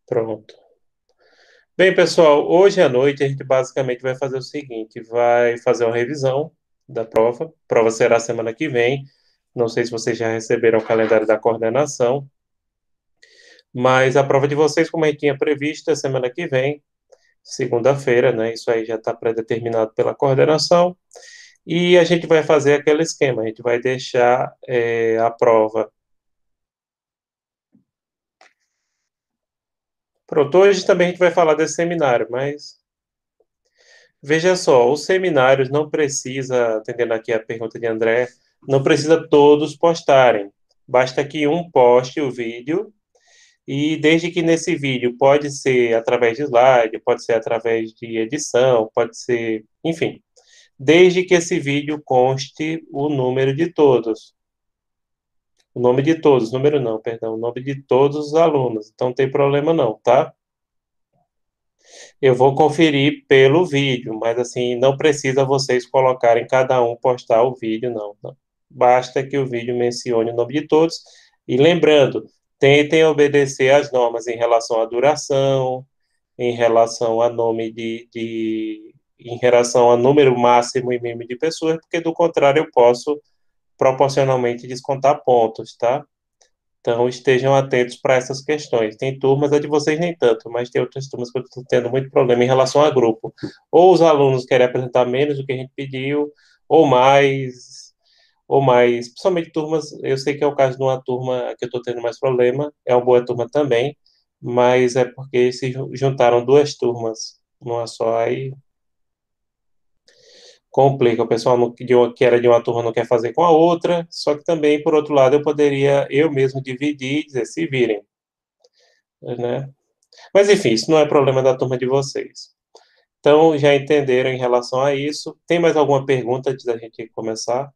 Pronto. Bem, pessoal, hoje à noite a gente basicamente vai fazer o seguinte: vai fazer uma revisão da prova. A prova será semana que vem. Não sei se vocês já receberam o calendário da coordenação, mas a prova de vocês, como a gente tinha previsto, é semana que vem, segunda-feira, né? Isso aí já está pré-determinado pela coordenação. E a gente vai fazer aquele esquema: a gente vai deixar a prova. Pronto, hoje também a gente vai falar desse seminário, mas veja só, os seminários não precisa, atendendo aqui a pergunta de André, não precisa todos postarem. Basta que um poste o vídeo e desde que nesse vídeo pode ser através de slide, pode ser através de edição, pode ser, enfim, desde que esse vídeo conste o número de todos. O nome de todos, número não, perdão, o nome de todos os alunos. Então não tem problema não, tá? Eu vou conferir pelo vídeo, mas assim, não precisa vocês colocarem cada um postar o vídeo, não. Não. Basta que o vídeo mencione o nome de todos. E lembrando, tentem obedecer às normas em relação à duração, em relação a nome em relação a número máximo e mínimo de pessoas, porque do contrário eu posso proporcionalmente descontar pontos, tá? Então, estejam atentos para essas questões. Tem turmas, a de vocês nem tanto, mas tem outras turmas que eu estou tendo muito problema em relação a grupo. Ou os alunos querem apresentar menos do que a gente pediu, ou mais, ou mais. Principalmente turmas, eu sei que é o caso de uma turma que eu estou tendo mais problema, é uma boa turma também, mas é porque se juntaram duas turmas numa só, aí complica. O pessoal que era de uma turma não quer fazer com a outra, só que também, por outro lado, eu poderia eu mesmo dividir e dizer, se virem, né? Mas enfim, isso não é problema da turma de vocês. Então, já entenderam em relação a isso. Tem mais alguma pergunta antes da gente começar?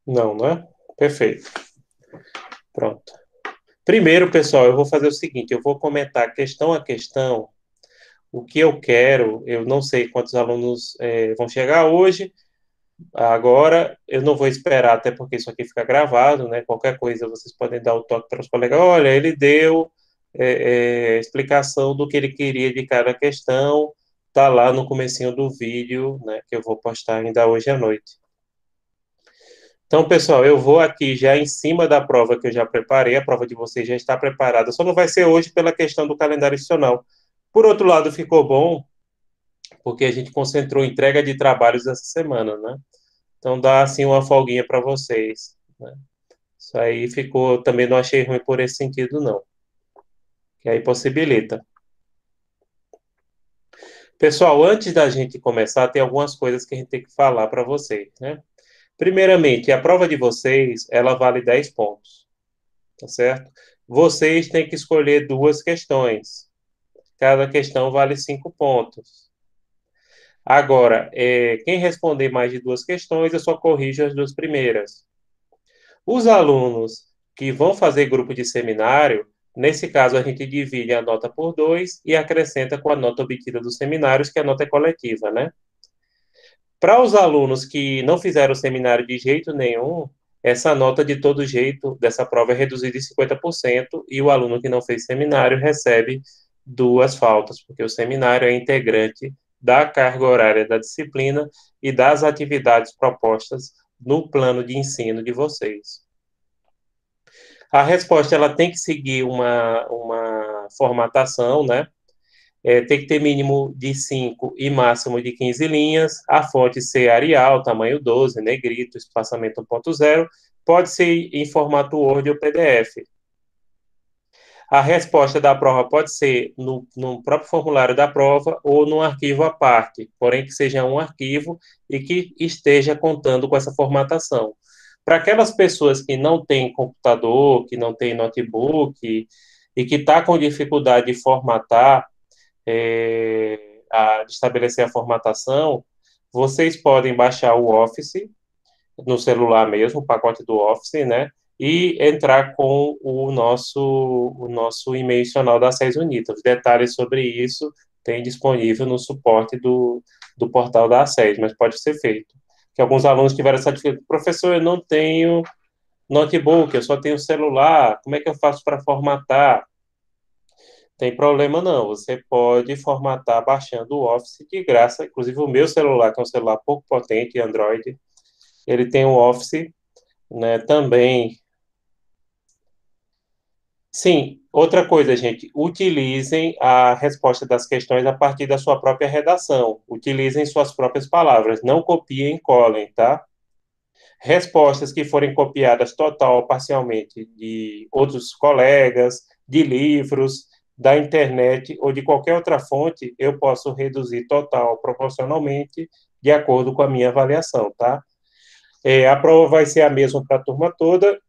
Não, né? Perfeito. Pronto. Primeiro, pessoal, eu vou fazer o seguinte: eu vou comentar questão a questão o que eu quero. Eu não sei quantos alunos vão chegar hoje. Agora, eu não vou esperar, até porque isso aqui fica gravado, né? Qualquer coisa, vocês podem dar o toque para os colegas. Olha, ele deu explicação do que ele queria de cada questão. Tá lá no comecinho do vídeo, né? Que eu vou postar ainda hoje à noite. Então, pessoal, eu vou aqui já em cima da prova que eu já preparei. A prova de vocês já está preparada. Só não vai ser hoje pela questão do calendário institucional. Por outro lado, ficou bom porque a gente concentrou entrega de trabalhos essa semana, né? Então dá assim uma folguinha para vocês, né? Isso aí ficou, também não achei ruim por esse sentido, não. Que aí possibilita. Pessoal, antes da gente começar, tem algumas coisas que a gente tem que falar para vocês, né? Primeiramente, a prova de vocês, ela vale 10 pontos, tá certo? Vocês têm que escolher duas questões. Cada questão vale 5 pontos. Agora, quem responder mais de duas questões, eu só corrijo as duas primeiras. Os alunos que vão fazer grupo de seminário, nesse caso a gente divide a nota por dois e acrescenta com a nota obtida dos seminários, que a nota é coletiva, né? Para os alunos que não fizeram o seminário de jeito nenhum, essa nota de todo jeito dessa prova é reduzida em 50% e o aluno que não fez seminário recebe duas faltas, porque o seminário é integrante da carga horária da disciplina e das atividades propostas no plano de ensino de vocês. A resposta ela tem que seguir uma formatação, né? Tem que ter mínimo de 5 e máximo de 15 linhas, a fonte ser Arial, tamanho 12, negrito, espaçamento 1.0, pode ser em formato Word ou PDF. A resposta da prova pode ser no próprio formulário da prova ou num arquivo à parte, porém que seja um arquivo e que esteja contando com essa formatação. Para aquelas pessoas que não têm computador, que não têm notebook e que está com dificuldade de formatar, de estabelecer a formatação, vocês podem baixar o Office no celular mesmo, o pacote do Office, né? E entrar com o nosso e-mail institucional da SES Unita. Os detalhes sobre isso tem disponível no suporte do portal da SES, mas pode ser feito. Que alguns alunos tiveram essa dificuldade. Professor, eu não tenho notebook, eu só tenho celular, como é que eu faço para formatar? Tem problema não, você pode formatar baixando o Office de graça, inclusive o meu celular, que é um celular pouco potente, Android, ele tem o Office, né, também. Sim, outra coisa, gente, utilizem a resposta das questões a partir da sua própria redação, utilizem suas próprias palavras, não copiem e colem, tá? Respostas que forem copiadas total ou parcialmente de outros colegas, de livros, da internet ou de qualquer outra fonte, eu posso reduzir total proporcionalmente de acordo com a minha avaliação, tá? A prova vai ser a mesma para a turma toda.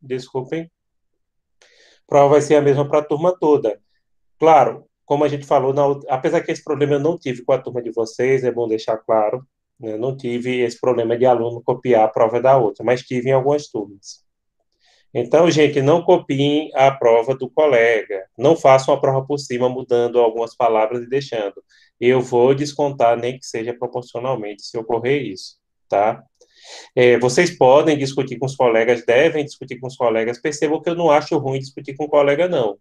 Desculpem. A prova vai ser a mesma para a turma toda. Claro, como a gente falou, apesar que esse problema eu não tive com a turma de vocês, é bom deixar claro, né? Não tive esse problema de aluno copiar a prova da outra, mas tive em algumas turmas. Então, gente, não copiem a prova do colega. Não façam a prova por cima, mudando algumas palavras e deixando. Eu vou descontar, nem que seja proporcionalmente, se ocorrer isso, tá? Vocês podem discutir com os colegas, devem discutir com os colegas. Percebam que eu não acho ruim discutir com o colega, não.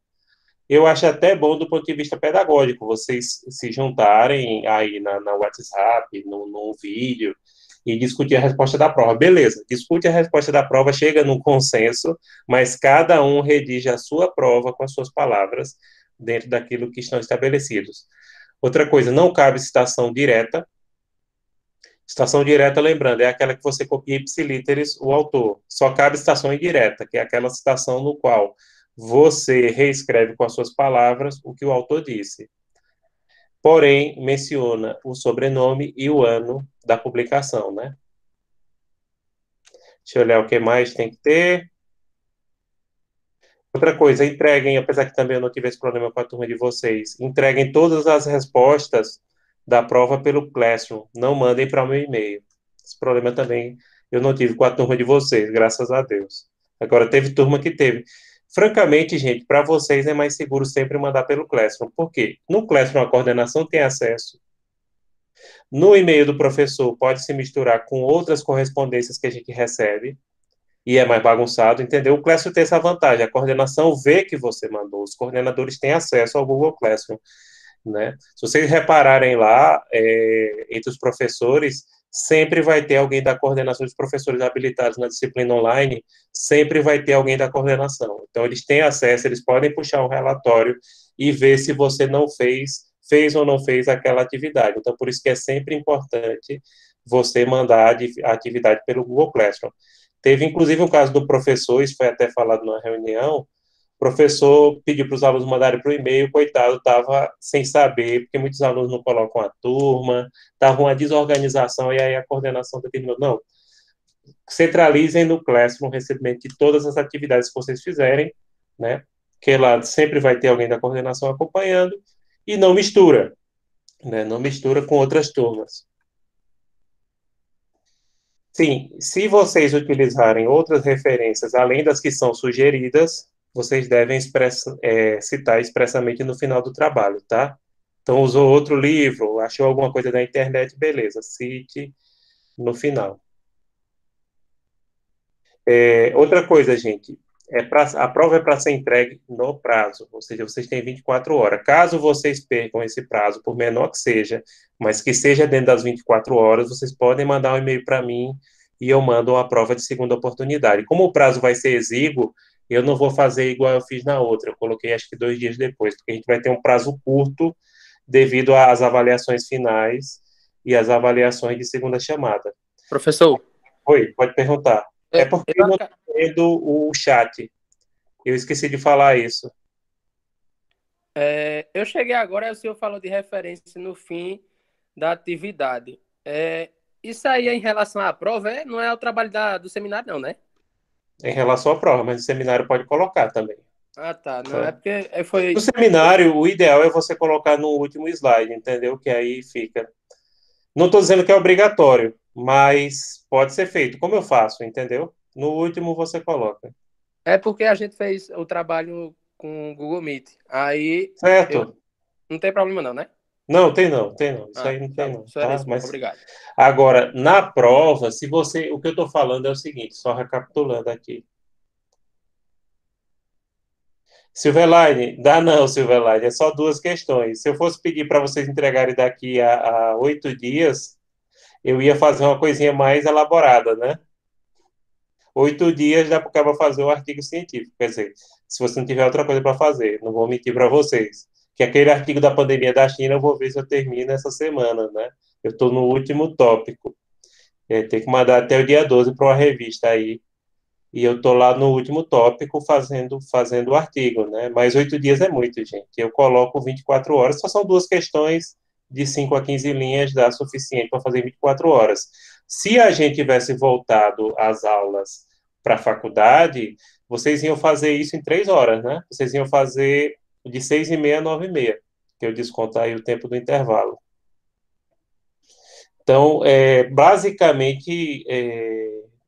Eu acho até bom do ponto de vista pedagógico, vocês se juntarem aí na WhatsApp, no vídeo, e discutir a resposta da prova. Beleza, discute a resposta da prova, chega num consenso, mas cada um redige a sua prova com as suas palavras, dentro daquilo que estão estabelecidos. Outra coisa, não cabe citação direta. Citação direta, lembrando, é aquela que você copia ipsilíteres o autor. Só cabe citação indireta, que é aquela citação no qual você reescreve com as suas palavras o que o autor disse. Porém, menciona o sobrenome e o ano da publicação, né? Deixa eu olhar o que mais tem que ter. Outra coisa, entreguem, apesar que também eu não tive esse problema com a turma de vocês, entreguem todas as respostas da prova pelo Classroom. Não mandem para o meu e-mail. Esse problema também eu não tive com a turma de vocês, graças a Deus. Agora, teve turma que teve. Francamente, gente, para vocês é mais seguro sempre mandar pelo Classroom. Por quê? No Classroom a coordenação tem acesso. No e-mail do professor pode se misturar com outras correspondências que a gente recebe e é mais bagunçado, entendeu? O Classroom tem essa vantagem, a coordenação vê que você mandou, os coordenadores têm acesso ao Google Classroom, né? Se vocês repararem lá, entre os professores, sempre vai ter alguém da coordenação, dos professores habilitados na disciplina online, sempre vai ter alguém da coordenação. Então, eles têm acesso, eles podem puxar um relatório e ver se você não fez ou não fez aquela atividade. Então, por isso que é sempre importante você mandar a atividade pelo Google Classroom. Teve, inclusive, um caso do professor, isso foi até falado numa reunião, o professor pediu para os alunos mandarem para o e-mail, coitado, estava sem saber, porque muitos alunos não colocam a turma, estava uma desorganização, e aí a coordenação determinou, não, centralizem no Classroom o recebimento de todas as atividades que vocês fizerem, né, que lá sempre vai ter alguém da coordenação acompanhando, e não mistura, né, não mistura com outras turmas. Sim, se vocês utilizarem outras referências além das que são sugeridas, vocês devem citar expressamente no final do trabalho, tá? Então, usou outro livro, achou alguma coisa na internet, beleza, cite no final. Outra coisa, gente, a prova é para ser entregue no prazo, ou seja, vocês têm 24 horas. Caso vocês percam esse prazo, por menor que seja, mas que seja dentro das 24 horas, vocês podem mandar um e-mail para mim e eu mando uma prova de segunda oportunidade. Como o prazo vai ser exíguo, eu não vou fazer igual eu fiz na outra, eu coloquei acho que 2 dias depois, porque a gente vai ter um prazo curto devido às avaliações finais e às avaliações de segunda chamada. Professor, Oi, pode perguntar. É é, porque eu, eu não aca- estou vendo o chat. Eu esqueci de falar isso. eu cheguei agora, o senhor falou de referência no fim da atividade. Isso aí é em relação à prova, não é o trabalho do seminário, não, né? Em relação à prova, mas o seminário pode colocar também. Ah, tá. Não, é Tá? porque No foi. seminário, o ideal é você colocar no último slide, entendeu? Que aí fica. Não estou dizendo que é obrigatório, mas pode ser feito. Como eu faço, entendeu? No último você coloca. É porque a gente fez o trabalho com o Google Meet. Aí eu Certo? não tem problema, não, né? Não, tem não, tem não. Isso Ah, aí não tá tem bom. não, Só era tá? isso mesmo. Mas Obrigado. agora, na prova, se você, o que eu estou falando é o seguinte, só recapitulando aqui. Silverline, dá não, Silverline, é só duas questões. Se eu fosse pedir para vocês entregarem daqui a 8 dias, eu ia fazer uma coisinha mais elaborada, né? 8 dias dá para o cara fazer o artigo científico. Quer dizer, se você não tiver outra coisa para fazer, não vou mentir para vocês. Que aquele artigo da pandemia da China, eu vou ver se eu termino essa semana, né? Eu estou no último tópico. Tem que mandar até o dia 12 para uma revista aí. E eu estou lá no último tópico fazendo o artigo, né? Mas 8 dias é muito, gente. Eu coloco 24 horas, só são duas questões de 5 a 15 linhas, dá suficiente para fazer 24 horas. Se a gente tivesse voltado às aulas para a faculdade, vocês iam fazer isso em 3 horas, né? Vocês iam fazer de 6h30 a 9h30, que eu desconto aí o tempo do intervalo. Então, basicamente,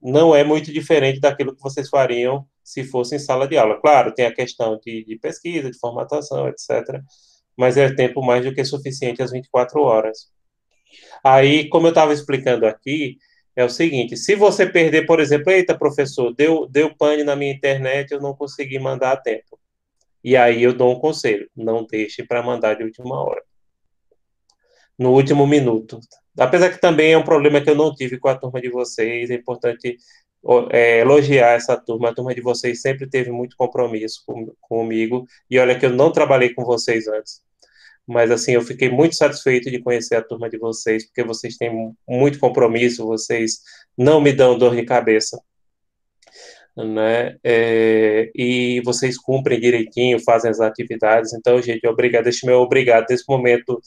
não é muito diferente daquilo que vocês fariam se fosse em sala de aula. Claro, tem a questão de pesquisa, de formatação, etc. Mas é tempo mais do que suficiente às 24 horas. Aí, como eu estava explicando aqui, é o seguinte: se você perder, por exemplo, eita, professor, deu pane na minha internet, eu não consegui mandar a tempo. E aí eu dou um conselho: não deixe para mandar de última hora, no último minuto. Apesar que também é um problema que eu não tive com a turma de vocês, é importante elogiar essa turma. A turma de vocês sempre teve muito compromisso comigo, e olha que eu não trabalhei com vocês antes. Mas assim, eu fiquei muito satisfeito de conhecer a turma de vocês, porque vocês têm muito compromisso, vocês não me dão dor de cabeça, né? E vocês cumprem direitinho, fazem as atividades. Então, gente, obrigado. Deixe meu obrigado nesse momento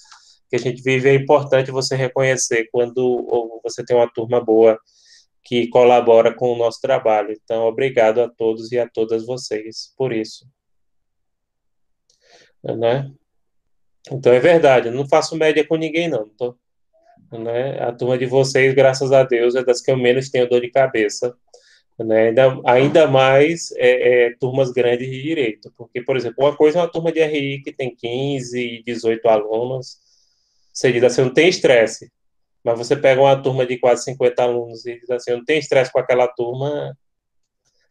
que a gente vive. É importante você reconhecer quando você tem uma turma boa que colabora com o nosso trabalho. Então, obrigado a todos e a todas vocês por isso, né? Então, é verdade, eu não faço média com ninguém, não. Né? A turma de vocês, graças a Deus, é das que eu menos tenho dor de cabeça, né? Ainda mais turmas grandes de direito, porque, por exemplo, uma coisa é uma turma de RI que tem 15, 18 alunos, você diz assim, não tem estresse, mas você pega uma turma de quase 50 alunos e diz assim, não tem estresse com aquela turma,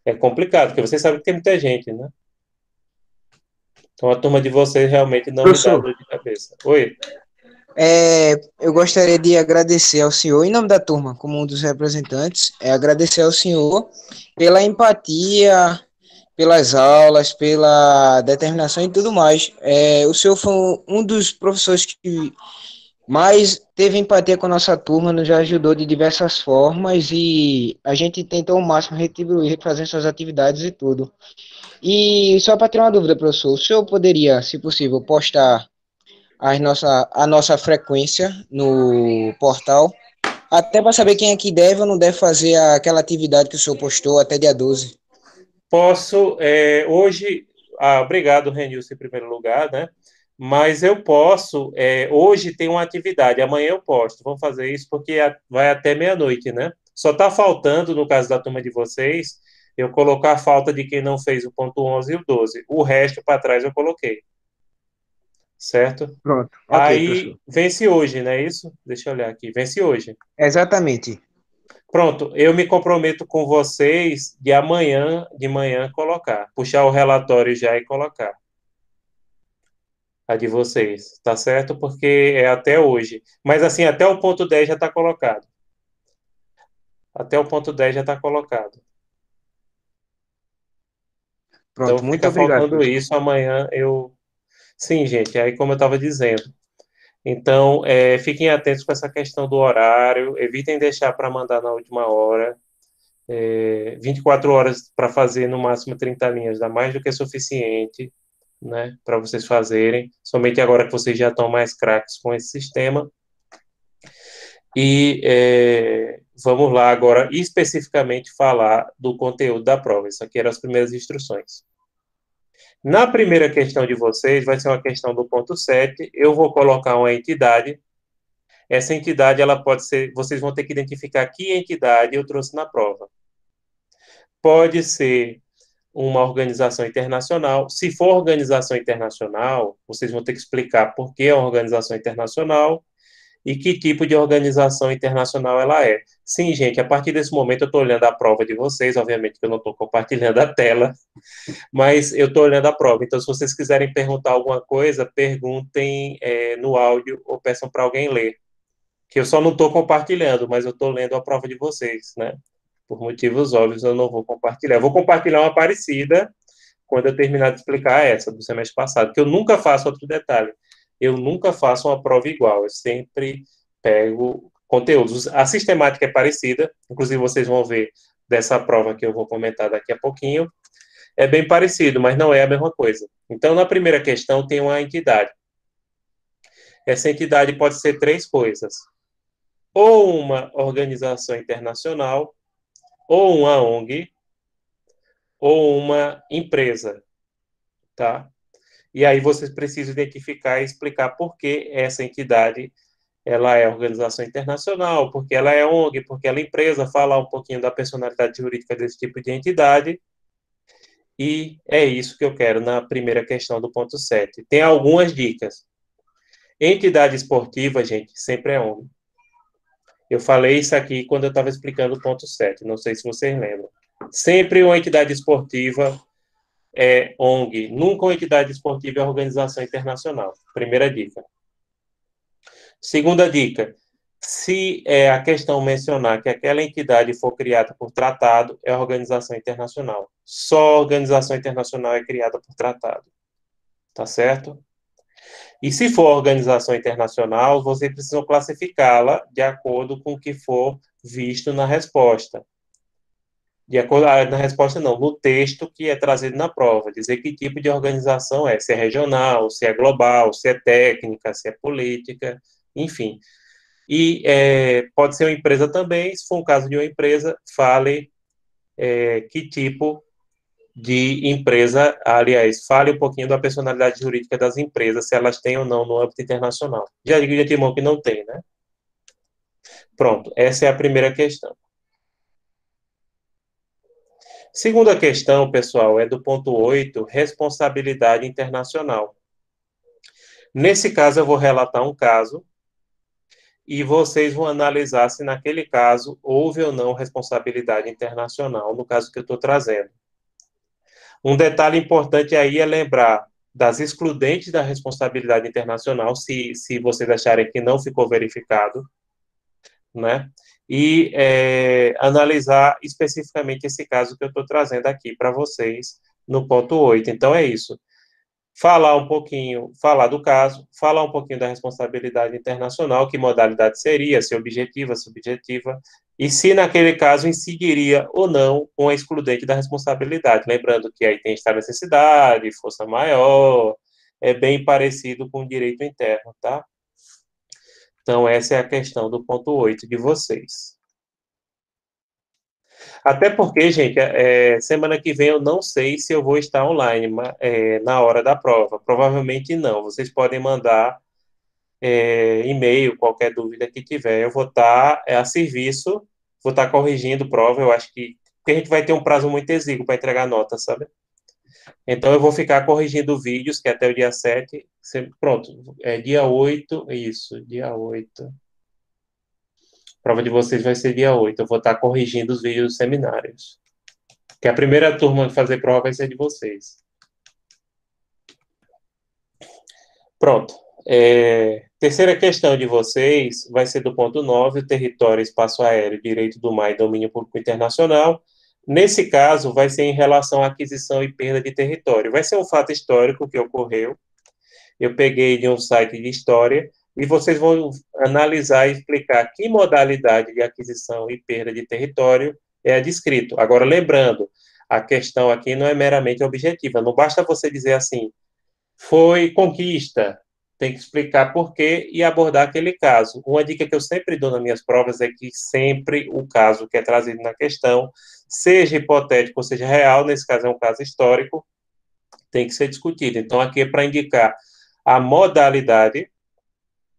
é complicado, porque você sabe que tem muita gente, né? Então a turma de vocês realmente não me dá Professor, dor de cabeça. Oi? eu gostaria de agradecer ao senhor, em nome da turma, como um dos representantes, agradecer ao senhor pela empatia, pelas aulas, pela determinação e tudo mais. O senhor foi um dos professores que mais teve empatia com a nossa turma, nos ajudou de diversas formas e a gente tentou ao máximo retribuir, fazer suas atividades e tudo. E só para ter uma dúvida, professor, o senhor poderia, se possível, postar a nossa frequência no portal, até para saber quem é que deve ou não deve fazer aquela atividade que o senhor postou até dia 12. Posso, hoje, obrigado, Renilson, em primeiro lugar, né? Mas eu posso, hoje tem uma atividade, amanhã eu posto. Vamos fazer isso porque vai até meia-noite, né? Só está faltando, no caso da turma de vocês, eu colocar a falta de quem não fez o ponto 11 e o 12. O resto para trás eu coloquei, certo? Pronto, ok, Aí professor. vence hoje, não é isso? Deixa eu olhar aqui, vence hoje. Exatamente. Pronto, eu me comprometo com vocês de manhã colocar, puxar o relatório já e colocar a de vocês, tá certo? Porque é até hoje. Mas assim, até o ponto 10 já está colocado. Até o ponto 10 já está colocado. Então Pronto, muito fica obrigado, faltando professor. isso, amanhã eu. Sim, gente, aí como eu estava dizendo. Então, fiquem atentos com essa questão do horário, evitem deixar para mandar na última hora. 24 horas para fazer no máximo 30 linhas, dá mais do que suficiente, né, para vocês fazerem, somente agora que vocês já estão mais craques com esse sistema. E vamos lá agora especificamente falar do conteúdo da prova. Isso aqui eram as primeiras instruções. Na primeira questão de vocês, vai ser uma questão do ponto 7. Eu vou colocar uma entidade. Essa entidade, ela pode ser, vocês vão ter que identificar que entidade eu trouxe na prova. Pode ser uma organização internacional. Se for organização internacional, vocês vão ter que explicar por que é uma organização internacional e que tipo de organização internacional ela é. Sim, gente, a partir desse momento eu estou olhando a prova de vocês, obviamente que eu não estou compartilhando a tela, mas eu estou olhando a prova. Então, se vocês quiserem perguntar alguma coisa, perguntem no áudio ou peçam para alguém ler. Que eu só não estou compartilhando, mas eu estou lendo a prova de vocês, né? Por motivos óbvios, eu não vou compartilhar. Eu vou compartilhar uma parecida quando eu terminar de explicar essa do semestre passado, que eu nunca faço outro detalhe. Eu nunca faço uma prova igual, eu sempre pego conteúdos. A sistemática é parecida, inclusive vocês vão ver dessa prova que eu vou comentar daqui a pouquinho. É bem parecido, mas não é a mesma coisa. Então, na primeira questão, tem uma entidade. Essa entidade pode ser três coisas: ou uma organização internacional, ou uma ONG, ou uma empresa, tá? E aí vocês precisam identificar e explicar por que essa entidade ela é organização internacional, porque ela é ONG, porque ela é empresa, falar um pouquinho da personalidade jurídica desse tipo de entidade. E é isso que eu quero na primeira questão do ponto 7. Tem algumas dicas. Entidade esportiva, gente, sempre é ONG. Eu falei isso aqui quando eu estava explicando o ponto 7, não sei se vocês lembram. Sempre uma entidade esportiva é ONG, nunca uma entidade esportiva é organização internacional. Primeira dica. Segunda dica, se a questão mencionar que aquela entidade for criada por tratado, é organização internacional. Só organização internacional é criada por tratado. Tá certo? E se for organização internacional, vocês precisam classificá-la de acordo com o que for visto na resposta. De acordo, na resposta não, no texto que é trazido na prova, dizer que tipo de organização é, se é regional, se é global, se é técnica, se é política, enfim. E pode ser uma empresa também, se for um caso de uma empresa, fale que tipo de empresa, aliás, fale um pouquinho da personalidade jurídica das empresas, se elas têm ou não no âmbito internacional. Já digo de antemão que não tem, né? Pronto, essa é a primeira questão. Segunda questão, pessoal, é do ponto 8, responsabilidade internacional. Nesse caso, eu vou relatar um caso e vocês vão analisar se naquele caso houve ou não responsabilidade internacional, no caso que eu estou trazendo. Um detalhe importante aí é lembrar das excludentes da responsabilidade internacional, se vocês acharem que não ficou verificado, né? E analisar especificamente esse caso que eu estou trazendo aqui para vocês no ponto 8. Então, é isso. Falar do caso, falar um pouquinho da responsabilidade internacional, que modalidade seria, se objetiva, subjetiva, e se naquele caso incidiria ou não com a excludente da responsabilidade. Lembrando que aí tem estado de necessidade, força maior, é bem parecido com o direito interno, tá? Então, essa é a questão do ponto 8 de vocês. Até porque, gente, semana que vem eu não sei se eu vou estar online na hora da prova. Provavelmente não. Vocês podem mandar e-mail, qualquer dúvida que tiver. Eu vou estar a serviço, vou estar corrigindo prova. Eu acho que porque a gente vai ter um prazo muito exíguo para entregar nota, sabe? Então, eu vou ficar corrigindo vídeos, que é até o dia 7. Pronto, dia 8, isso, dia 8. A prova de vocês vai ser dia 8. Eu vou estar corrigindo os vídeos dos seminários. Que a primeira turma a fazer prova vai ser de vocês. Pronto. Terceira questão de vocês vai ser do ponto 9, território, espaço aéreo, direito do mar e domínio público internacional. Nesse caso, vai ser em relação à aquisição e perda de território. Vai ser um fato histórico que ocorreu. Eu peguei de um site de história e vocês vão analisar e explicar que modalidade de aquisição e perda de território é descrito. Agora, lembrando, a questão aqui não é meramente objetiva. Não basta você dizer assim, foi conquista. Tem que explicar por quê e abordar aquele caso. Uma dica que eu sempre dou nas minhas provas é que sempre o caso que é trazido na questão, seja hipotético ou seja real, nesse caso é um caso histórico, tem que ser discutido. Então, aqui é para indicar a modalidade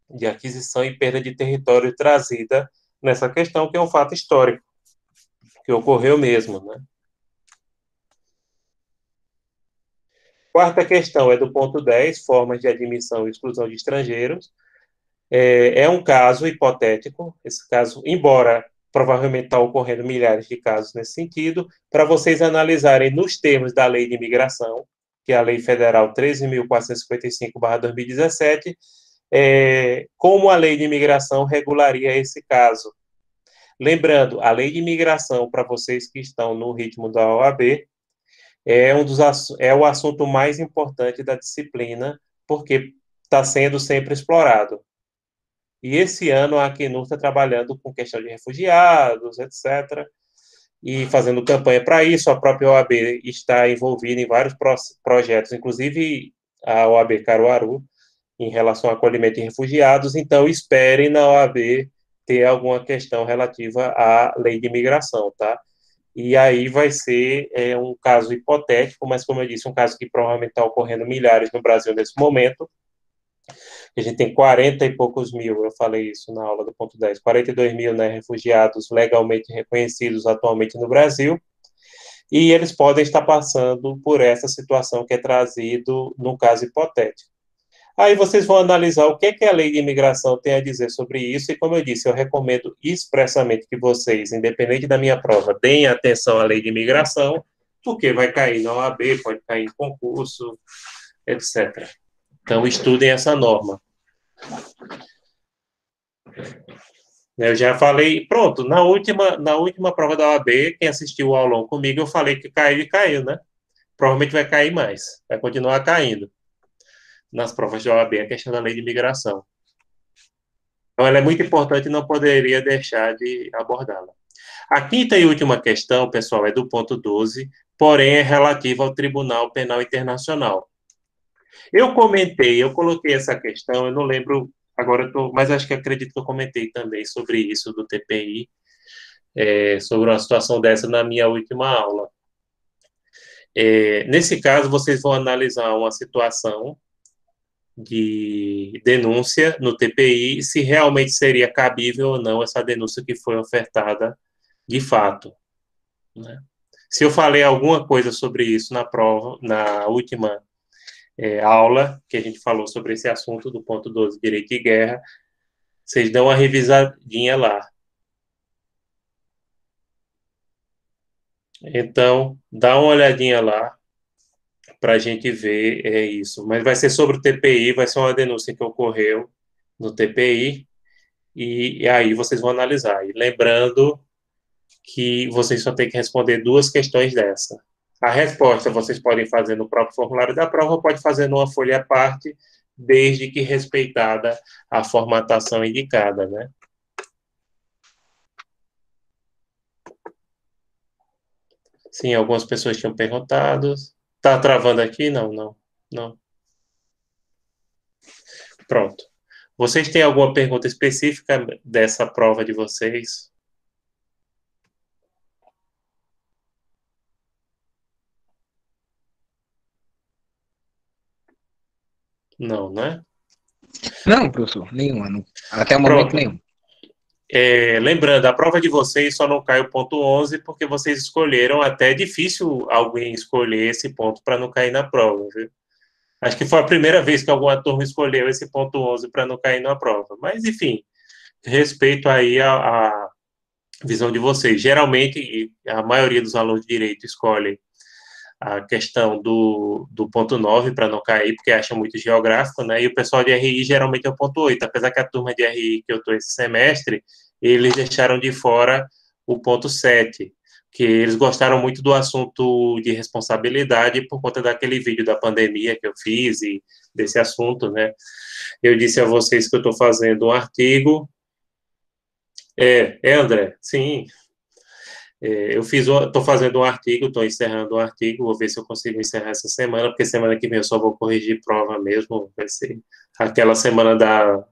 de aquisição e perda de território trazida nessa questão, que é um fato histórico, que ocorreu mesmo, né? Quarta questão é do ponto 10, formas de admissão e exclusão de estrangeiros. É um caso hipotético, esse caso, embora provavelmente está ocorrendo milhares de casos nesse sentido, para vocês analisarem nos termos da Lei de Imigração, que é a Lei Federal 13.455/2017, como a Lei de Imigração regularia esse caso. Lembrando, a Lei de Imigração, para vocês que estão no ritmo da OAB, é o assunto mais importante da disciplina, porque está sendo sempre explorado. E esse ano a Acnur está trabalhando com questão de refugiados, etc., e fazendo campanha para isso. A própria OAB está envolvida em vários projetos, inclusive a OAB Caruaru, em relação ao acolhimento de refugiados. Então, esperem na OAB ter alguma questão relativa à lei de imigração, tá? E aí vai ser um caso hipotético, mas, como eu disse, um caso que provavelmente está ocorrendo milhares no Brasil nesse momento. A gente tem 40 e poucos mil, eu falei isso na aula do ponto 10, 42 mil, né, refugiados legalmente reconhecidos atualmente no Brasil, e eles podem estar passando por essa situação que é trazido no caso hipotético. Aí vocês vão analisar o que a lei de imigração tem a dizer sobre isso, e como eu disse, eu recomendo expressamente que vocês, independente da minha prova, deem atenção à lei de imigração, porque vai cair na OAB, pode cair em concurso, etc. Então, estudem essa norma. Eu já falei, pronto, na última prova da OAB, quem assistiu o aulão comigo, eu falei que caiu e caiu, né? Provavelmente vai cair mais, vai continuar caindo nas provas da OAB, a questão da lei de imigração. Então, ela é muito importante e não poderia deixar de abordá-la. A quinta e última questão, pessoal, é do ponto 12, porém é relativa ao Tribunal Penal Internacional. Eu coloquei essa questão, eu não lembro, agora mas acho que acredito que eu comentei também sobre isso do TPI, sobre uma situação dessa na minha última aula. Nesse caso, vocês vão analisar uma situação de denúncia no TPI, se realmente seria cabível ou não essa denúncia que foi ofertada de fato, né? Se eu falei alguma coisa sobre isso na prova, na última aula, que a gente falou sobre esse assunto do ponto 12, direito de guerra, vocês dão uma revisadinha lá. Então, dá uma olhadinha lá para a gente ver isso. Mas vai ser sobre o TPI, vai ser uma denúncia que ocorreu no TPI, e aí vocês vão analisar. E lembrando que vocês só têm que responder 2 questões dessa. A resposta vocês podem fazer no próprio formulário da prova, ou pode fazer numa folha à parte, desde que respeitada a formatação indicada, né? Sim, algumas pessoas tinham perguntado. Tá travando aqui? Não. Pronto. Vocês têm alguma pergunta específica dessa prova de vocês? Não, né? Não, professor, nenhuma. Não. Até o momento, nenhum. Lembrando, a prova de vocês só não cai o ponto 11 porque vocês escolheram, até é difícil alguém escolher esse ponto para não cair na prova, viu? Acho que foi a primeira vez que alguma turma escolheu esse ponto 11 para não cair na prova. Mas, enfim, respeito aí a visão de vocês. Geralmente, a maioria dos alunos de direito escolhe a questão do ponto 9 para não cair, porque acha muito geográfico, né? E o pessoal de RI geralmente é o ponto 8, apesar que a turma de RI que eu estou esse semestre, eles deixaram de fora o ponto 7, que eles gostaram muito do assunto de responsabilidade por conta daquele vídeo da pandemia que eu fiz e desse assunto, né? Eu disse a vocês que eu estou fazendo um artigo. André, sim. Eu estou fazendo um artigo, estou encerrando um artigo, vou ver se eu consigo encerrar essa semana, porque semana que vem eu só vou corrigir prova mesmo, vai ser aquela semana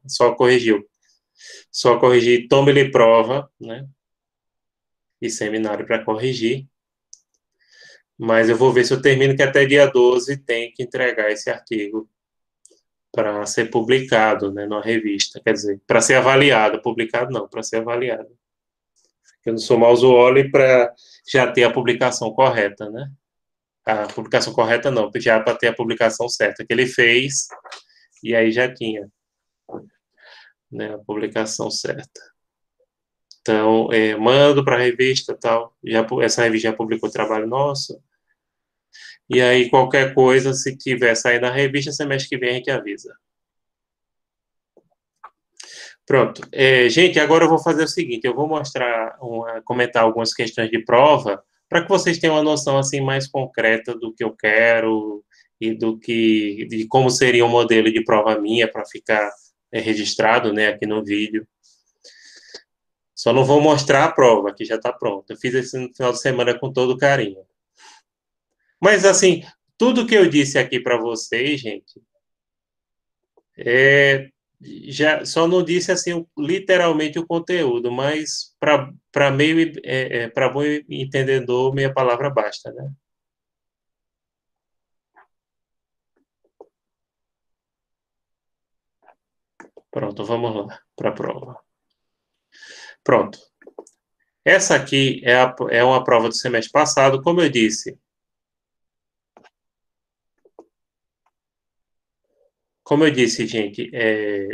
só corrigir tome-lhe prova, né, e seminário para corrigir, mas eu vou ver se eu termino, que até dia 12 tem que entregar esse artigo para ser publicado, né, numa revista, quer dizer, para ser avaliado, publicado não, para ser avaliado. Eu não sou mausooli para já ter a publicação correta, né? A publicação correta não, já para ter a publicação certa, que ele fez, e aí já tinha, né, a publicação certa. Então, mando para a revista tal, essa revista já publicou o trabalho nosso, e aí qualquer coisa, se tiver sair na revista, semestre que vem a gente avisa. Pronto. Gente, agora eu vou fazer o seguinte, eu vou comentar algumas questões de prova, para que vocês tenham uma noção assim mais concreta do que eu quero e de como seria um modelo de prova minha para ficar registrado, né, aqui no vídeo. Só não vou mostrar a prova, que já está pronta. Eu fiz isso no final de semana com todo carinho. Mas, assim, tudo que eu disse aqui para vocês, gente, já só não disse assim literalmente o conteúdo, mas para meio para bom entendedor, meia palavra basta, né? Pronto, vamos lá para a prova. Pronto. Essa aqui é uma prova do semestre passado, como eu disse. Como eu disse, gente,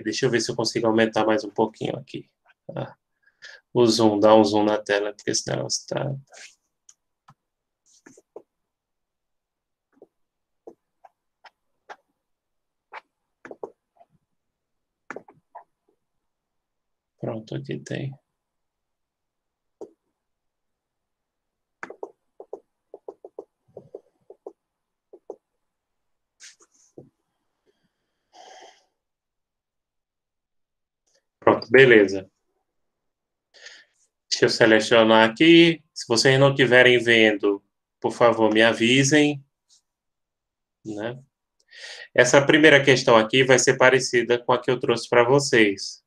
deixa eu ver se eu consigo aumentar mais um pouquinho aqui. Tá? O zoom, dá um zoom na tela, porque senão está... Pronto, aqui tem. Pronto, beleza. Deixa eu selecionar aqui. Se vocês não estiverem vendo, por favor, me avisem. Né? Essa primeira questão aqui vai ser parecida com a que eu trouxe para vocês.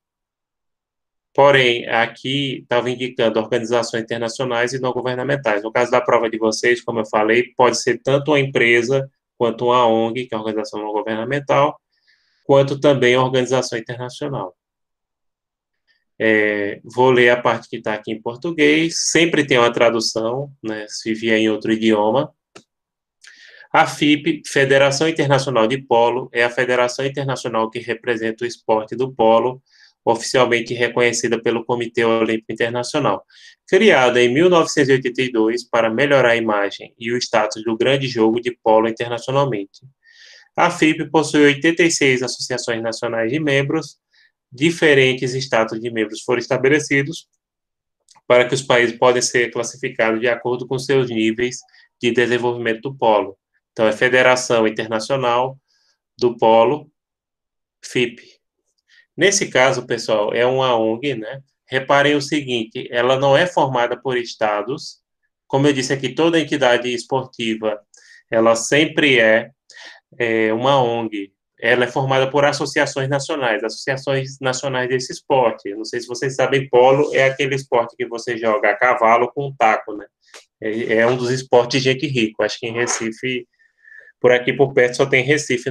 Porém, aqui estava indicando organizações internacionais e não governamentais. No caso da prova de vocês, como eu falei, pode ser tanto uma empresa quanto uma ONG, que é uma organização não governamental, quanto também uma organização internacional. Vou ler a parte que está aqui em português. Sempre tem uma tradução, né, se vier em outro idioma. A FIP, Federação Internacional de Polo, é a federação internacional que representa o esporte do polo, oficialmente reconhecida pelo Comitê Olímpico Internacional. Criada em 1982 para melhorar a imagem e o status do grande jogo de polo internacionalmente. A FIP possui 86 associações nacionais de membros, diferentes status de membros foram estabelecidos para que os países podem ser classificados de acordo com seus níveis de desenvolvimento do polo. Então, é Federação Internacional do Polo, FIP. Nesse caso, pessoal, é uma ONG, né? Reparem o seguinte, ela não é formada por estados. Como eu disse aqui, toda entidade esportiva, ela sempre é uma ONG. Ela é formada por associações nacionais desse esporte. Não sei se vocês sabem, polo é aquele esporte que você joga a cavalo com um taco, né? É um dos esportes de gente rico. Acho que em Recife, por aqui por perto, só tem Recife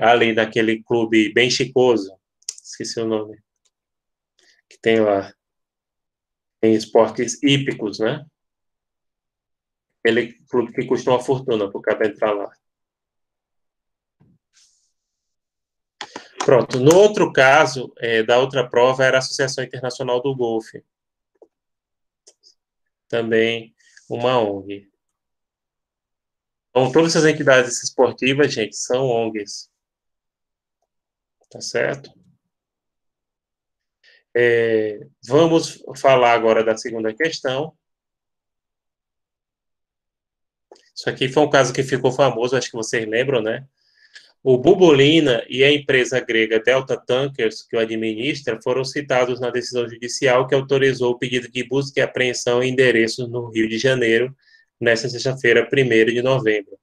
ali naquele clube bem chicoso. Esqueci o nome. Que tem lá. Tem esportes hípicos, né? Aquele clube que custa uma fortuna para o cara entrar lá. Pronto. No outro caso, da outra prova, era a Associação Internacional do Golfe. Também uma ONG. Então, todas essas entidades esportivas, gente, são ONGs. Tá certo? Vamos falar agora da segunda questão. Isso aqui foi um caso que ficou famoso, acho que vocês lembram, né? O Bubolina e a empresa grega Delta Tankers, que o administra, foram citados na decisão judicial que autorizou o pedido de busca e apreensão em endereços no Rio de Janeiro, nesta sexta-feira, 1º de novembro.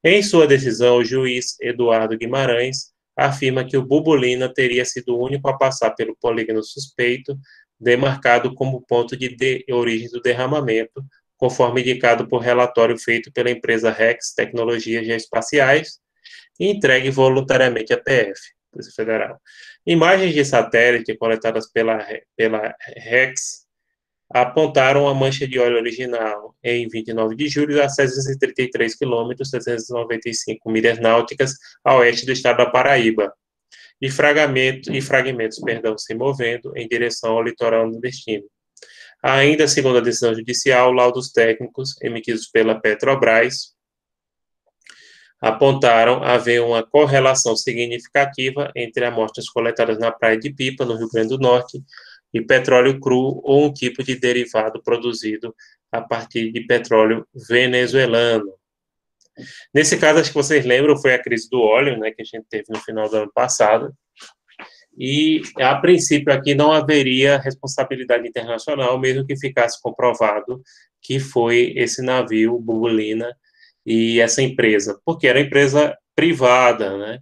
Em sua decisão, o juiz Eduardo Guimarães afirma que o Bubolina teria sido o único a passar pelo polígono suspeito, demarcado como ponto de origem do derramamento, conforme indicado por relatório feito pela empresa Rex Tecnologias Geoespaciais, e entregue voluntariamente à PF, Polícia Federal. Imagens de satélite coletadas pela Rex apontaram a mancha de óleo original em 29 de julho a 733 quilômetros, 795 milhas náuticas a oeste do estado da Paraíba, e fragmentos, se movendo em direção ao litoral nordestino. Ainda segundo a decisão judicial, laudos técnicos emitidos pela Petrobras apontaram haver uma correlação significativa entre amostras coletadas na Praia de Pipa, no Rio Grande do Norte, e petróleo cru ou um tipo de derivado produzido a partir de petróleo venezuelano. Nesse caso, acho que vocês lembram, foi a crise do óleo, né, que a gente teve no final do ano passado, e, a princípio, aqui não haveria responsabilidade internacional, mesmo que ficasse comprovado que foi esse navio, Bubulina, e essa empresa, porque era empresa privada, né?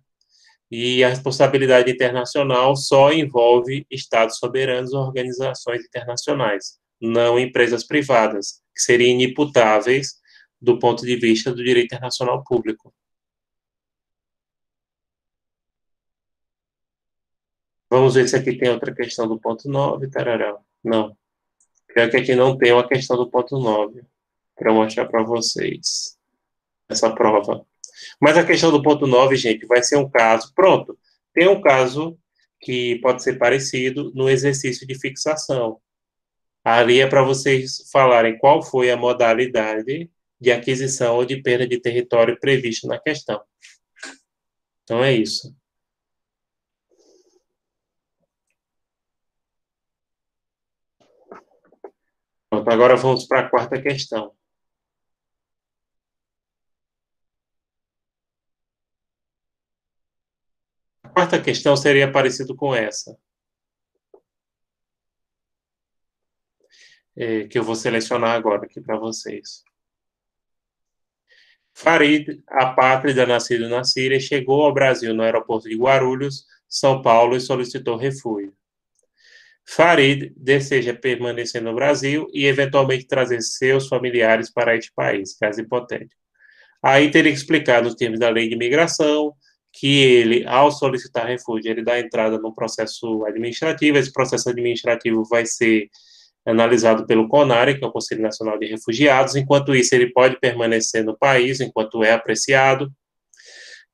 E a responsabilidade internacional só envolve estados soberanos ou organizações internacionais, não empresas privadas, que seriam inimputáveis do ponto de vista do direito internacional público. Vamos ver se aqui tem outra questão do ponto 9, tarará. Não. Pior que aqui não tem uma questão do ponto 9, para eu mostrar para vocês essa prova. Mas a questão do ponto 9, gente, vai ser um caso. Pronto, tem um caso que pode ser parecido no exercício de fixação. Ali é para vocês falarem qual foi a modalidade de aquisição ou de perda de território previsto na questão. Então é isso. Pronto, agora vamos para a quarta questão. A quarta questão seria parecido com essa, que eu vou selecionar agora aqui para vocês. Farid, apátrida nascido na Síria, chegou ao Brasil no aeroporto de Guarulhos, São Paulo, e solicitou refúgio. Farid deseja permanecer no Brasil e, eventualmente, trazer seus familiares para este país, caso hipotético. Aí teria que explicar, nos termos da lei de imigração, que ele, ao solicitar refúgio, ele dá entrada no processo administrativo. Esse processo administrativo vai ser analisado pelo CONARE, que é o Conselho Nacional de Refugiados. Enquanto isso, ele pode permanecer no país, enquanto é apreciado.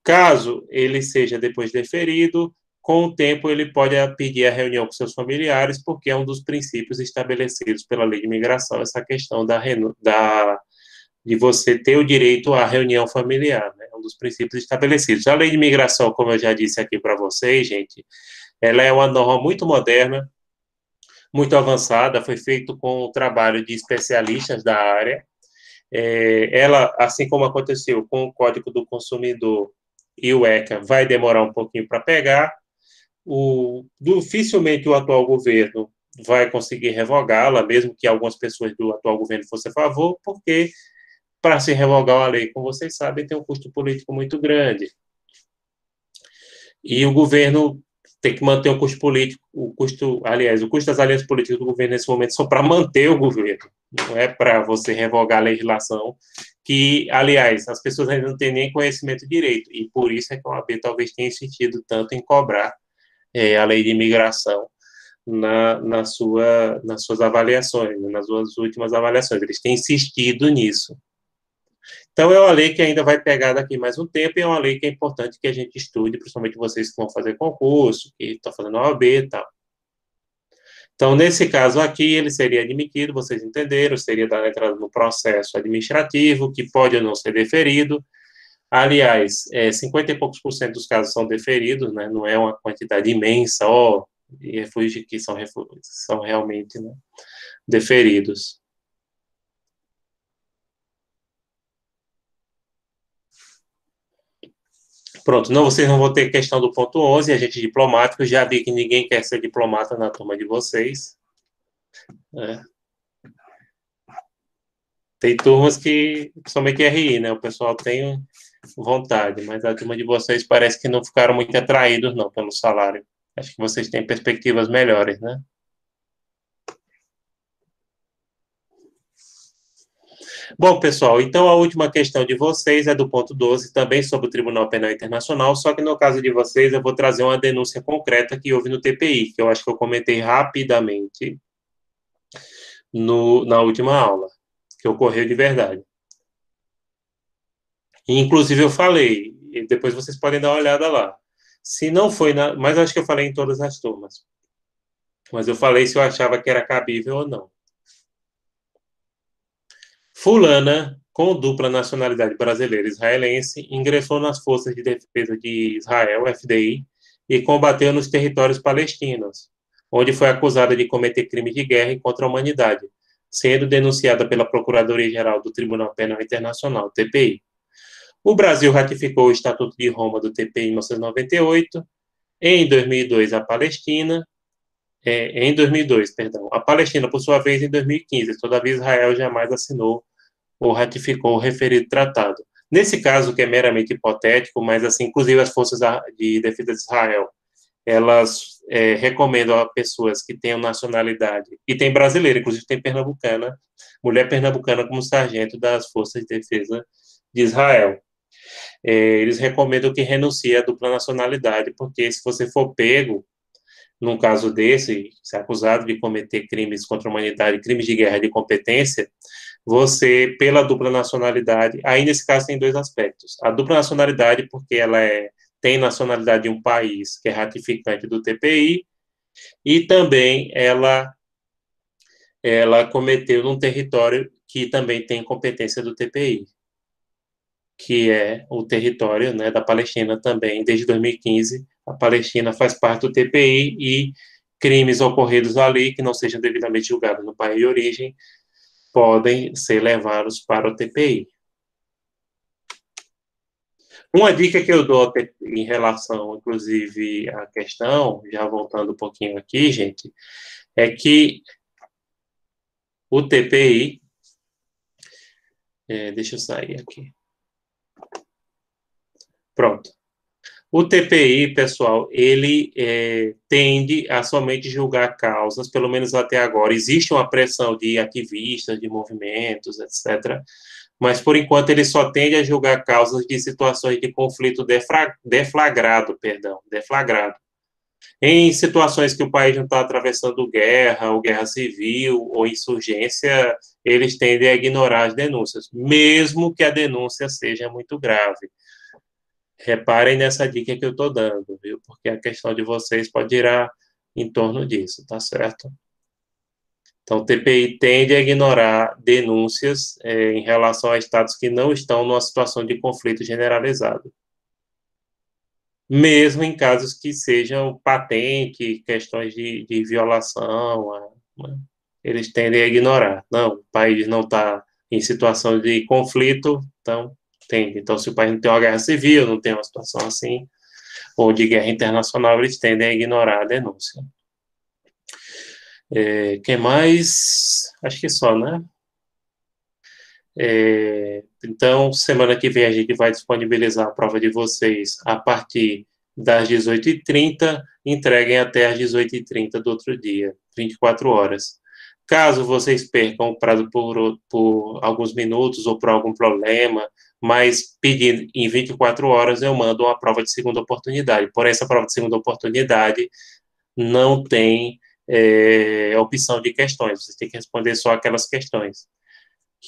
Caso ele seja depois deferido, com o tempo ele pode pedir a reunião com seus familiares, porque é um dos princípios estabelecidos pela lei de imigração, essa questão de você ter o direito à reunião familiar, né? É um dos princípios estabelecidos. A lei de imigração, como eu já disse aqui para vocês, gente, ela é uma norma muito moderna, muito avançada, foi feito com o trabalho de especialistas da área. Ela, assim como aconteceu com o Código do Consumidor e o ECA, vai demorar um pouquinho para pegar. Dificilmente o atual governo vai conseguir revogá-la, mesmo que algumas pessoas do atual governo fossem a favor, porque para se revogar a lei, como vocês sabem, tem um custo político muito grande. E o governo tem que manter o custo político, o custo das alianças políticas do governo nesse momento só para manter o governo, não é para você revogar a legislação, que, aliás, as pessoas ainda não têm nem conhecimento direito, e por isso é que a OAB talvez tenha insistido tanto em cobrar a lei de imigração nas suas avaliações, nas suas últimas avaliações. Eles têm insistido nisso. Então, é uma lei que ainda vai pegar daqui mais um tempo, e é uma lei que é importante que a gente estude, principalmente vocês que vão fazer concurso, que estão fazendo OAB e tal. Então, nesse caso aqui, ele seria admitido, vocês entenderam, seria dado entrada no processo administrativo, que pode ou não ser deferido. Aliás, 50 e poucos % dos casos são deferidos, né? Não é uma quantidade imensa, de refúgios que são realmente, né, deferidos. Pronto, não, vocês não vão ter questão do ponto 11, agente diplomático, já vi que ninguém quer ser diplomata na turma de vocês. Tem turmas que, principalmente RI, né, o pessoal tem vontade, mas a turma de vocês parece que não ficaram muito atraídos, não, pelo salário. Acho que vocês têm perspectivas melhores, né? Bom, pessoal, então a última questão de vocês é do ponto 12, também sobre o Tribunal Penal Internacional, só que no caso de vocês eu vou trazer uma denúncia concreta que houve no TPI, que eu acho que eu comentei rapidamente. na última aula, que ocorreu de verdade. E, inclusive, eu falei, e depois vocês podem dar uma olhada lá. Se não foi mas acho que eu falei em todas as turmas. Mas eu falei se eu achava que era cabível ou não. Fulana, com dupla nacionalidade brasileira e israelense, ingressou nas Forças de Defesa de Israel, FDI, e combateu nos territórios palestinos, onde foi acusada de cometer crimes de guerra contra a humanidade, sendo denunciada pela Procuradoria-Geral do Tribunal Penal Internacional, TPI. O Brasil ratificou o Estatuto de Roma do TPI em 1998. Em 2002, em 2002, perdão, a Palestina, por sua vez, em 2015. Todavia, Israel jamais assinou ou ratificou o referido tratado. Nesse caso, que é meramente hipotético, mas, assim, inclusive as forças de defesa de Israel, elas recomendam a pessoas que tenham nacionalidade, e tem brasileira, inclusive tem pernambucana, mulher pernambucana como sargento das forças de defesa de Israel. Eles recomendam que renuncie à dupla nacionalidade, porque se você for pego, num caso desse, se acusado de cometer crimes contra a humanidade, crimes de guerra de competência, você, pela dupla nacionalidade, aí nesse caso tem dois aspectos. A dupla nacionalidade, porque ela tem nacionalidade de um país que é ratificante do TPI, e também ela cometeu num território que também tem competência do TPI, que é o território, né, da Palestina também. Desde 2015, a Palestina faz parte do TPI e crimes ocorridos ali que não sejam devidamente julgados no país de origem podem ser levados para o TPI. Uma dica que eu dou em relação, inclusive, à questão, já voltando um pouquinho aqui, gente, é que o TPI, deixa eu sair aqui. Pronto. O TPI, pessoal, ele tende a somente julgar causas, pelo menos até agora. Existe uma pressão de ativistas, de movimentos, etc., mas, por enquanto, ele só tende a julgar causas de situações de conflito deflagrado. Em situações que o país não está atravessando guerra, ou guerra civil, ou insurgência, eles tendem a ignorar as denúncias, mesmo que a denúncia seja muito grave. Reparem nessa dica que eu estou dando, viu? Porque a questão de vocês pode girar em torno disso, tá certo? Então, o TPI tende a ignorar denúncias em relação a estados que não estão numa situação de conflito generalizado. Mesmo em casos que sejam patentes, questões de violação, né? Eles tendem a ignorar. Não, o país não está em situação de conflito, então tende. Então, se o país não tem uma guerra civil, não tem uma situação assim, ou de guerra internacional, eles tendem a ignorar a denúncia. Quem mais? Acho que só, né? Então, semana que vem a gente vai disponibilizar a prova de vocês a partir das 18h30, entreguem até as 18h30 do outro dia, 24 horas. Caso vocês percam o prazo por alguns minutos ou por algum problema, mas pedindo em 24 horas, eu mando uma prova de segunda oportunidade. Porém, essa prova de segunda oportunidade não tem opção de questões, você tem que responder só aquelas questões.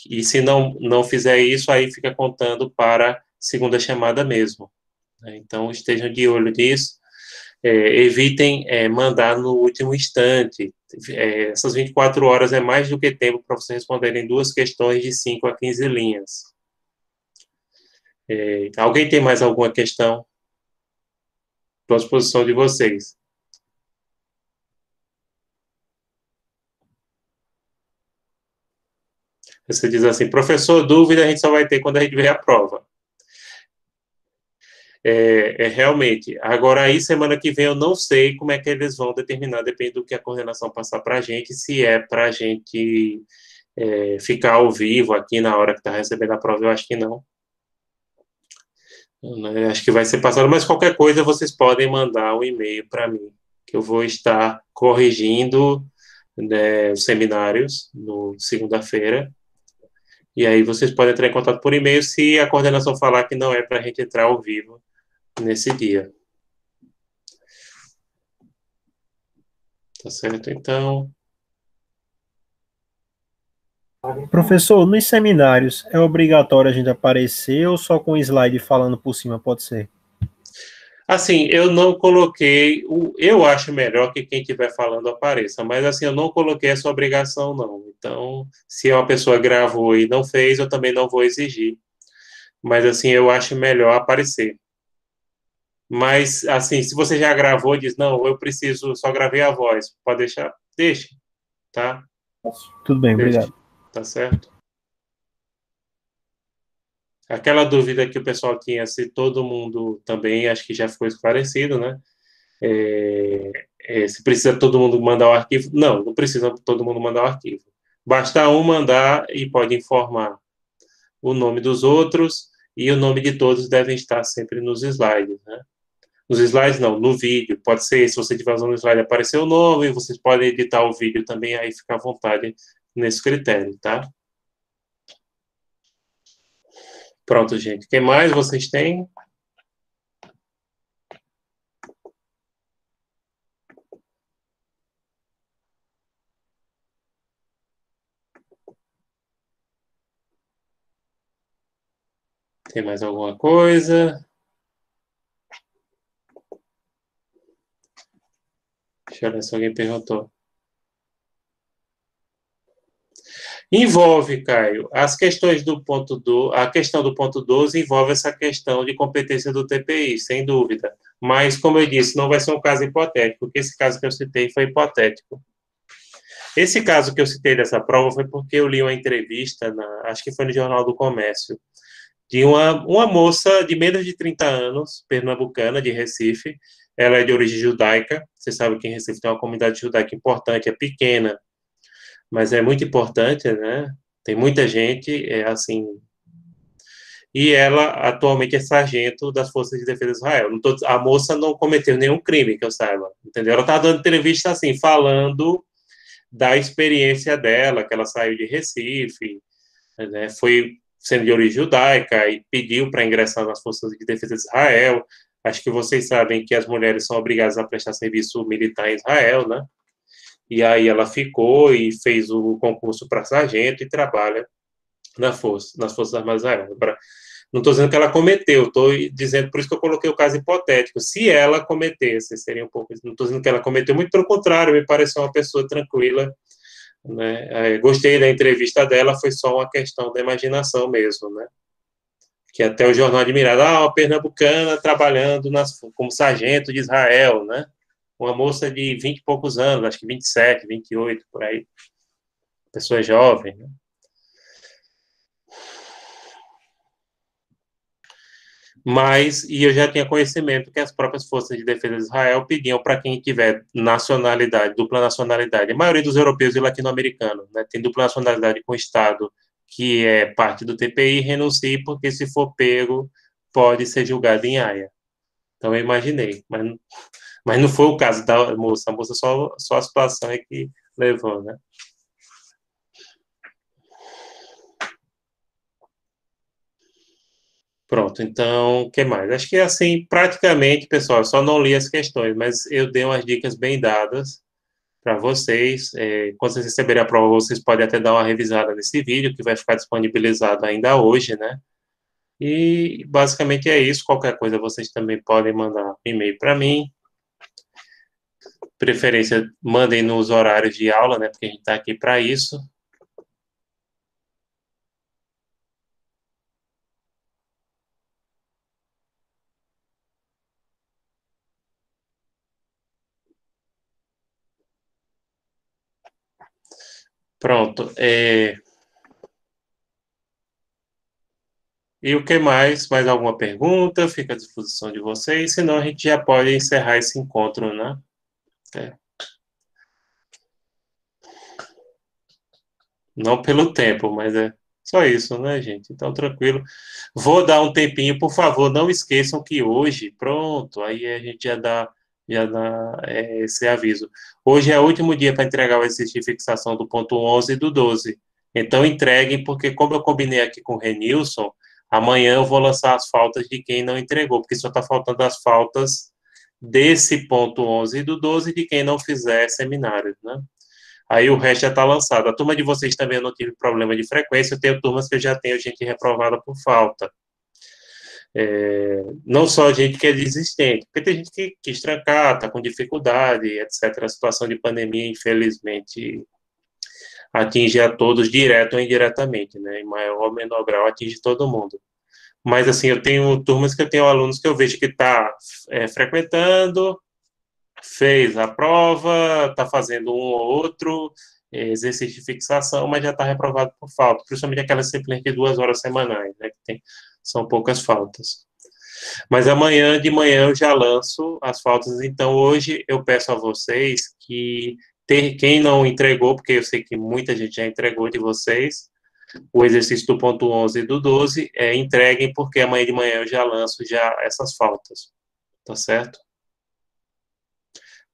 E se não fizer isso, aí fica contando para segunda chamada mesmo, né? Então, estejam de olho nisso. Evitem mandar no último instante. Essas 24 horas é mais do que tempo para vocês responderem duas questões de 5 a 15 linhas. Alguém tem mais alguma questão? Estou à disposição de vocês. Você diz assim, professor, dúvida a gente só vai ter quando a gente ver a prova. Realmente. Agora, aí, semana que vem, eu não sei como é que eles vão determinar, depende do que a coordenação passar para a gente, se é para a gente ficar ao vivo aqui na hora que está recebendo a prova, eu acho que não. Eu acho que vai ser passado, mas qualquer coisa vocês podem mandar um e-mail para mim, que eu vou estar corrigindo, né, os seminários no segunda-feira. E aí vocês podem entrar em contato por e-mail se a coordenação falar que não é para a gente entrar ao vivo nesse dia. Tá certo? Então, Professor, nos seminários é obrigatório a gente aparecer ou só com slide falando por cima pode ser? Assim, eu não coloquei, eu acho melhor que quem estiver falando apareça, mas assim, eu não coloquei essa obrigação, não. Então, se uma pessoa gravou e não fez, eu também não vou exigir. Mas assim, eu acho melhor aparecer. Mas, assim, se você já gravou e diz, não, eu preciso, só gravei a voz, pode deixar? Deixe, tá? Tudo bem, Deixe, obrigado. tá certo? Aquela dúvida que o pessoal tinha, se todo mundo também, acho que já ficou esclarecido, né? Se precisa todo mundo mandar o arquivo. Não, não precisa todo mundo mandar o arquivo. Basta um mandar e pode informar o nome dos outros e o nome de todos devem estar sempre nos slides, né? Nos slides não, no vídeo. Pode ser, se você estiver usando o slide, aparecer o nome, vocês podem editar o vídeo também, aí fica à vontade nesse critério, tá? Pronto, gente. O que mais vocês têm? Tem mais alguma coisa? Deixa eu ver se alguém perguntou. Envolve, Caio, as questões do a questão do ponto 12 envolve essa questão de competência do TPI, sem dúvida. Mas, como eu disse, não vai ser um caso hipotético, porque esse caso que eu citei foi hipotético. Esse caso que eu citei dessa prova foi porque eu li uma entrevista, acho que foi no Jornal do Comércio, de uma moça de menos de 30 anos, pernambucana, de Recife. Ela é de origem judaica. Você sabe que em Recife tem uma comunidade judaica importante, é pequena, mas é muito importante, né? Tem muita gente, é assim. E ela atualmente é sargento das Forças de Defesa de Israel. A moça não cometeu nenhum crime, que eu saiba, entendeu? Ela está dando entrevista assim, falando da experiência dela, que ela saiu de Recife, né? Foi sendo de origem judaica e pediu para ingressar nas Forças de Defesa de Israel. Acho que vocês sabem que as mulheres são obrigadas a prestar serviço militar em Israel, né? E aí ela ficou e fez o concurso para sargento e trabalha nas Forças Armadas de Israel. Não estou dizendo que ela cometeu, estou dizendo, por isso que eu coloquei o caso hipotético. Se ela cometesse, seria um pouco. Não estou dizendo que ela cometeu, muito pelo contrário, me pareceu uma pessoa tranquila, né? Gostei da entrevista dela, foi só uma questão da imaginação mesmo, né? Que até o jornal admirado, uma pernambucana trabalhando como sargento de Israel, né? Uma moça de 20 e poucos anos, acho que 27, 28, por aí. Pessoa jovem, né? Mas, e eu já tinha conhecimento que as próprias forças de defesa de Israel pediam para quem tiver nacionalidade, dupla nacionalidade, a maioria dos europeus e latino-americanos, né, tem dupla nacionalidade com o Estado que é parte do TPI, renuncie, porque se for pego, pode ser julgado em Haia. Então eu imaginei, mas não foi o caso da moça, a moça só a situação é que levou, né? Pronto, então, o que mais? Acho que assim, praticamente, pessoal, só não li as questões, mas eu dei umas dicas bem dadas para vocês. Quando vocês receberem a prova, vocês podem até dar uma revisada nesse vídeo, que vai ficar disponibilizado ainda hoje, né? E basicamente é isso. Qualquer coisa, vocês também podem mandar um e-mail para mim. Preferência, mandem nos horários de aula, né? Porque a gente está aqui para isso. Pronto. E o que mais? Mais alguma pergunta? Fica à disposição de vocês. Senão a gente já pode encerrar esse encontro, né? Não pelo tempo, mas é só isso, né, gente? Então, tranquilo. Vou dar um tempinho, por favor, não esqueçam que hoje, pronto, aí a gente já dá esse aviso. Hoje é o último dia para entregar o exercício de fixação do ponto 11 e do 12. Então, entreguem, porque como eu combinei aqui com o Renilson, amanhã eu vou lançar as faltas de quem não entregou, porque só está faltando as faltas desse ponto 11 e do 12 de quem não fizer seminário, né? Aí o resto já está lançado. A turma de vocês também eu não tive problema de frequência, eu tenho turmas que eu já tenho gente reprovada por falta. Não só gente que é desistente, porque tem gente que quis trancar, está com dificuldade, etc. A situação de pandemia, infelizmente, atinge a todos, direto ou indiretamente, né? Em maior ou menor grau, atinge todo mundo. Mas, assim, eu tenho turmas que eu tenho alunos que eu vejo que está frequentando, fez a prova, está fazendo um ou outro exercício de fixação, mas já está reprovado por falta, principalmente aquelas disciplinas de 2 horas semanais, né, são poucas faltas. Mas amanhã de manhã eu já lanço as faltas, então hoje eu peço a vocês que quem não entregou, porque eu sei que muita gente já entregou de vocês, o exercício do ponto 11 e do 12, entreguem, porque amanhã de manhã eu já lanço já essas faltas, tá certo?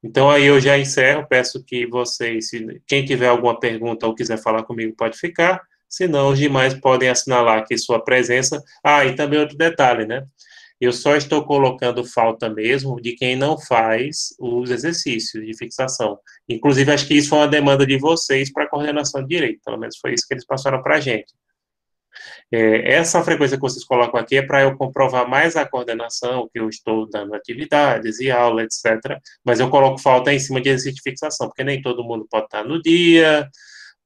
Então, aí eu já encerro, peço que vocês, quem tiver alguma pergunta ou quiser falar comigo, pode ficar, senão os demais podem assinalar aqui sua presença. E também outro detalhe, né? Eu só estou colocando falta mesmo de quem não faz os exercícios de fixação. Inclusive, acho que isso foi uma demanda de vocês para a coordenação de direito, pelo menos foi isso que eles passaram para a gente. Essa frequência que vocês colocam aqui é para eu comprovar mais a coordenação, que eu estou dando atividades e aula, etc. Mas eu coloco falta em cima de exercício de fixação, porque nem todo mundo pode estar no dia,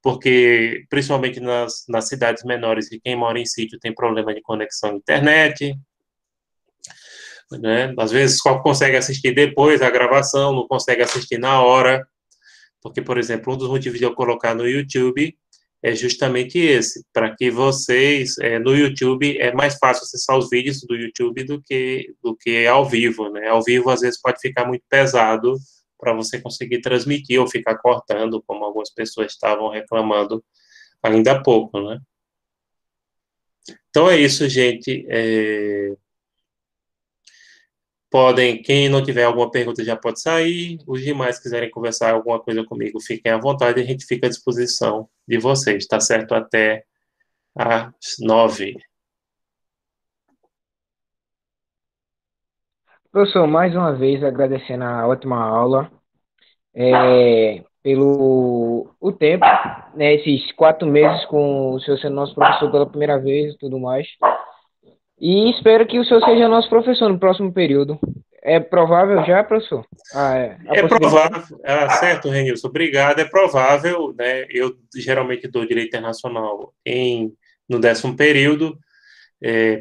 porque, principalmente nas cidades menores, e quem mora em sítio tem problema de conexão à internet, né? Às vezes só consegue assistir depois a gravação, não consegue assistir na hora, porque, por exemplo, um dos motivos de eu colocar no YouTube é justamente esse, para que vocês, no YouTube, é mais fácil acessar os vídeos do YouTube do que ao vivo, né? Ao vivo, às vezes, pode ficar muito pesado para você conseguir transmitir ou ficar cortando, como algumas pessoas estavam reclamando ainda há pouco, né? Então, é isso, gente. Quem não tiver alguma pergunta já pode sair. Os demais quiserem conversar alguma coisa comigo, fiquem à vontade, a gente fica à disposição de vocês, tá certo? Até às 9. Professor, mais uma vez agradecendo a ótima aula, pelo o tempo, né, esses 4 meses com o senhor sendo nosso professor pela primeira vez e tudo mais. E espero que o senhor seja nosso professor no próximo período. É provável já, professor? A É possibilidade? provável, certo, Renilson, obrigado. É provável, né? Eu geralmente dou direito internacional no 10º período,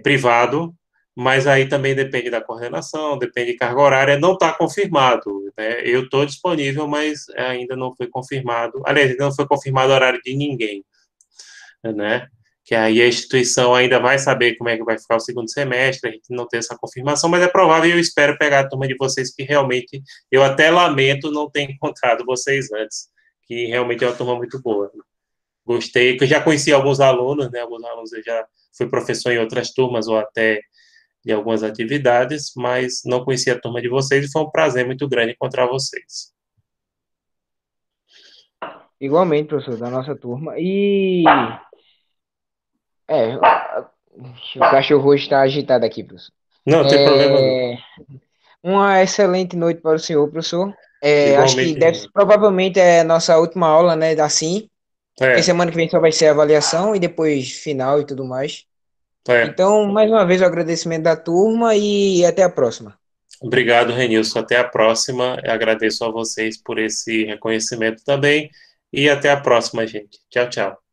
privado, mas aí também depende da coordenação, depende de carga horária, não está confirmado, né? Eu estou disponível, mas ainda não foi confirmado. Aliás, ainda não foi confirmado o horário de ninguém, né? Que aí a instituição ainda vai saber como é que vai ficar o segundo semestre, a gente não tem essa confirmação, mas é provável e eu espero pegar a turma de vocês que realmente, eu até lamento não ter encontrado vocês antes, que realmente é uma turma muito boa. Gostei, que eu já conheci alguns alunos, né? Alguns alunos eu já fui professor em outras turmas ou até de algumas atividades, mas não conhecia a turma de vocês e foi um prazer muito grande encontrar vocês. Igualmente, professor, da nossa turma. E o cachorro hoje está agitado aqui, professor. Não, tem problema não. Uma excelente noite para o senhor, professor. Acho que Igualmente, provavelmente é nossa última aula, né, assim, porque é, semana que vem só vai ser avaliação e depois final e tudo mais. é. Então, mais uma vez, o agradecimento da turma e até a próxima. Obrigado, Renilson. Até a próxima. Eu agradeço a vocês por esse reconhecimento também. E até a próxima, gente. Tchau, tchau.